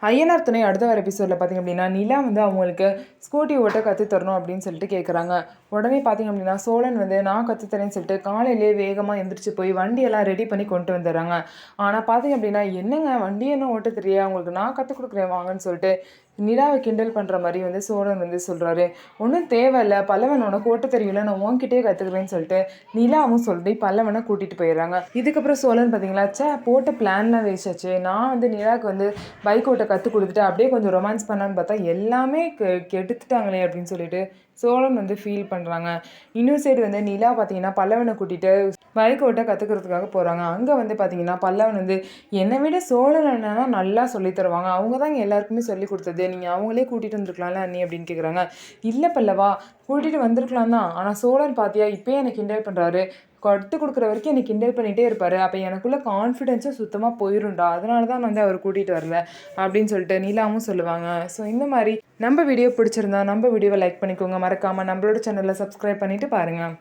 ஐயனார் துணை அடுத்த வர எபிசோடில் பார்த்திங்க அப்படின்னா நிலா வந்து அவங்களுக்கு ஸ்கூட்டி ஓட்ட கற்றுத்தரணும் அப்படின்னு சொல்லிட்டு கேட்குறாங்க. உடனே பார்த்திங்க அப்படின்னா சோழன் வந்து நான் கற்றுத்தரேன்னு சொல்லிட்டு காலையிலே வேகமாக எந்திரிச்சு போய் வண்டியெல்லாம் ரெடி பண்ணி கொண்டு வந்துடுறாங்க. ஆனால் பார்த்திங்க அப்படின்னா என்னங்க வண்டி என்ன ஓட்ட தெரியா, உங்களுக்கு நான் கற்றுக் கொடுக்குறேன் வாங்கன்னு சொல்லிட்டு நிலாவை கிண்டல் பண்ணுற மாதிரி வந்து சோழன் வந்து சொல்கிறாரு. ஒன்றும் தேவையில்ல, பல்லவன் உனக்கு ஓட்ட தெரியல, நான் உன்கிட்டே கற்றுக்குறேன்னு சொல்லிட்டு நிலாவும் சொல்லி பல்லவனை கூட்டிகிட்டு போயிடுறாங்க. இதுக்கப்புறம் சோழன் பார்த்தீங்களா, போட்ட பிளான்லாம் வேஸ்டாச்சு, நான் வந்து நிலாவுக்கு வந்து பைக் ஓட்ட கற்றுக் கொடுத்துட்டு அப்படியே கொஞ்சம் ரொமான்ஸ் பண்ணான்னு பார்த்தா எல்லாமே கெடுத்துட்டாங்களே அப்படின்னு சொல்லிட்டு சோழன் வந்து ஃபீல் பண்ணுறாங்க. இன்னொரு சைடு வந்து நிலா பார்த்தீங்கன்னா பல்லவனை கூட்டிகிட்டு பைக் ஓட்ட கற்றுக்கிறதுக்காக போகிறாங்க. அங்கே வந்து பார்த்தீங்கன்னா பல்லவன் வந்து என்னை விட சோழன் என்னன்னா நல்லா சொல்லி தருவாங்க, அவங்க தான் இங்கே எல்லாருக்குமே சொல்லி கொடுத்தது, நீங்கள் அவங்களே கூட்டிகிட்டு வந்துருக்கலாம்ல அண்ணி அப்படின்னு கேட்குறாங்க. இல்லை பல்லவா, கூட்டிகிட்டு வந்திருக்கலாம் தான், ஆனால் சோழன் பார்த்தியா இப்போயே எனக்கு கிண்டல் பண்ணுறாரு, கற்றுக் கொடுக்குற வரைக்கும் என்னை கிண்டல் பண்ணிகிட்டே இருப்பார், அப்போ எனக்குள்ளே கான்ஃபிடென்ஸும் சுத்தமாக போயிருண்டா, அதனால தான் வந்து அவர் கூட்டிகிட்டு வரல அப்படின்னு சொல்லிட்டு நீலாவும் சொல்லுவாங்க. ஸோ இந்த மாதிரி நம்ம வீடியோ பிடிச்சிருந்தா நம்ம வீடியோவை லைக் பண்ணிக்கோங்க, மறக்காமல் நம்மளோட சேனலில் சப்ஸ்கிரைப் பண்ணிவிட்டு பாருங்கள்.